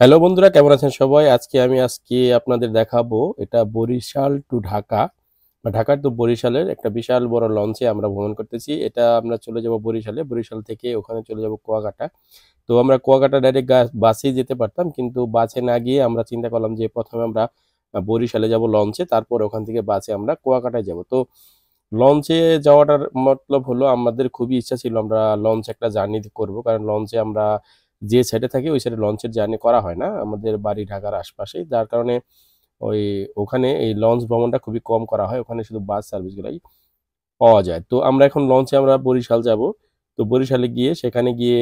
Hello বন্ধুরা, কেমন আছেন সবাই? আজকে আপনাদের দেখাবো এটা বরিশাল টু ঢাকা বা ঢাকার টু বরিশালের একটা বিশাল বড় লঞ্চে আমরা ভ্রমণ করতেছি। এটা আমরা চলে যাব বরিশালে, বরিশাল থেকে ওখানে চলে যাব কুয়াকাটা। তো আমরা কুয়াকাটা ডাইরেক্ট বাসেই যেতে পারতাম, কিন্তু বাসে না গিয়ে আমরা চিন্তা করলাম যে প্রথমে আমরা বরিশালে যাব লঞ্চে, তারপর ওখান থেকে বাসে আমরা কুয়াকাটায় যাব। তো লঞ্চে যাওয়াটার মতলব হলো আমাদের খুবই ইচ্ছা ছিল আমরা লঞ্চে একটা জার্নি করব, কারণ লঞ্চে আমরা যে সাইডে থাকি ওই সাইডে লঞ্চের জার্নি করা হয় না, আমাদের বাড়ি ঢাকার আশপাশেই, যার কারণে ওই ওখানে এই লঞ্চ ভ্রমণটা খুবই কম করা হয়, ওখানে শুধু বাস সার্ভিসগুলাই পাওয়া যায়। তো আমরা এখন লঞ্চে আমরা বরিশাল যাব। তো বরিশালে গিয়ে সেখানে গিয়ে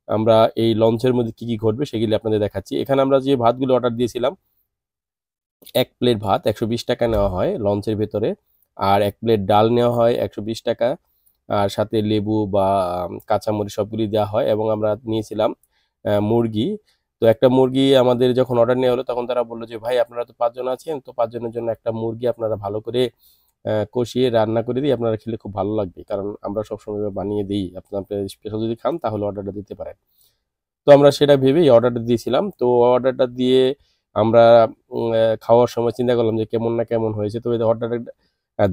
আমরা এই লঞ্চের মধ্যে কি কি ঘটবে সেগুলি আপনাদের দেখাচ্ছি। এখানে আমরা যে ভাতগুলো অর্ডার দিয়েছিলাম, এক প্লেট ভাত 120 টাকা নেওয়া হয় লঞ্চের ভেতরে, আর এক প্লেট ডাল নেওয়া হয় 120 টাকা, আর সাথে লেবু বা কাঁচামরিচ সবগুলি দেওয়া হয়। এবং আমরা নিয়েছিলাম মুরগি। তো একটা মুরগি আমাদের যখন অর্ডার নেওয়া হলো তখন তারা বললো যে ভাই আপনারা তো 5 জন আছেন, তো 5 জনের জন্য একটা মুরগি আপনারা ভালো করে কষিয়ে রান্না করে দিই, আপনারা খেলে খুব ভালো লাগবে, কারণ আমরা সবসময় বানিয়ে দিই, আপনারা স্পেশাল যদি খান তাহলে অর্ডারটা দিতে পারেন। তো আমরা সেটা ভেবেই অর্ডারটা দিয়েছিলাম। তো অর্ডারটা দিয়ে আমরা খাওয়ার সময় চিন্তা করলাম যে কেমন না কেমন হয়েছে। তো অর্ডারটা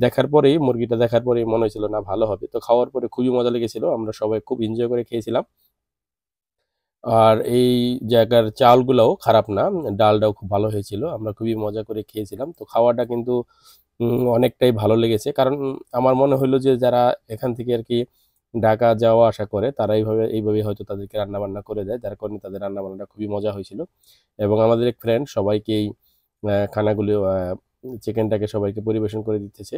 দেখার পরেই, মুরগিটা দেখার পরেই মনে হয়েছিল না ভালো হবে। তো খাওয়ার পরে খুবই মজা লেগেছিল, আমরা সবাই খুব এনজয় করে খেয়েছিলাম। আর এই জায়গার চালগুলোও খারাপ না, ডালটাও খুব ভালো হয়েছিল, আমরা খুবই মজা করে খেয়েছিলাম। তো খাওয়াটা কিন্তু অনেকটাই ভালো লেগেছে, কারণ আমার মনে হলো যে যারা এখান থেকে আর কি ঢাকা যাওয়া আসা করে তারা এইভাবে হয়তো তাদেরকে রান্না বান্না করে দেয়, যার কারণে তাদের রান্না বান্নাটা খুবই মজা হয়েছিল। এবং আমাদের এক ফ্রেন্ড সবাইকেই খানাগুলো চিকেনটাকে সবাইকে পরিবেশন করে দিতেছে।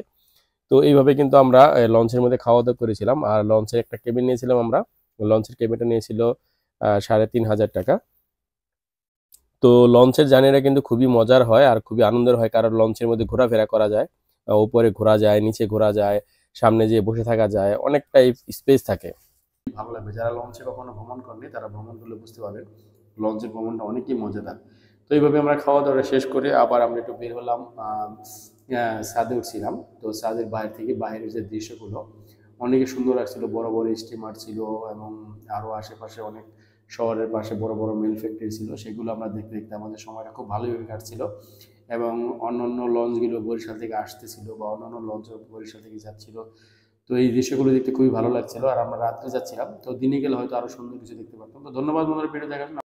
তো এইভাবে কিন্তু আমরা লঞ্চের মধ্যে খাওয়া দাওয়া করেছিলাম। আর লঞ্চের একটা কেবিন নিয়েছিলাম আমরা, লঞ্চের কেবিনটা নিয়েছিল 3,500 টাকা। তো লঞ্চের জার্নিটা কিন্তু খুবই মজার হয় আর খুবই আনন্দের হয়, কারণ লঞ্চের মধ্যে ঘোরাফেরা করা যায়, উপরে ঘোরা যায়, নিচে ঘোরা যায়, সামনে যেয়ে বসে থাকা যায়, অনেকটাই স্পেস থাকে। ভালো লাগবে, যারা লঞ্চে কখনো ভ্রমণ করেনি তারা ভ্রমণ করলে বুঝতে পারবেন লঞ্চের ভ্রমণটা অনেকই মজাদার। তো এইভাবে আমরা খাওয়া দাওয়া শেষ করে আবার আমরা একটু বের হলাম, ছাদে উঠছিলাম। তো ছাদের বাইরে থেকে বাইরের যে দৃশ্যগুলো অনেকই সুন্দর লাগছিল, বড় বড় স্টিমার ছিল এবং আরও আশেপাশে অনেক শহরের পাশে বড় বড় মিল ফ্যাক্টরি ছিল, সেগুলো আমরা দেখতে দেখতে আমাদের সময়টা খুব ভালোভাবে কাটছিল। এবং অন্যান্য লঞ্চগুলো বরিশাল থেকে আসতেছিল বা অন্যান্য লঞ্চ বরিশাল থেকে যাচ্ছিল। তো এই দৃশ্যগুলো দেখতে খুবই ভালো লাগছিল। আর আমরা রাত্রে যাচ্ছিলাম, তো দিনে গেলে হয়তো আরো সুন্দর কিছু দেখতে পারতাম। তো ধন্যবাদ বন্ধুরা ভিডিও দেখার জন্য।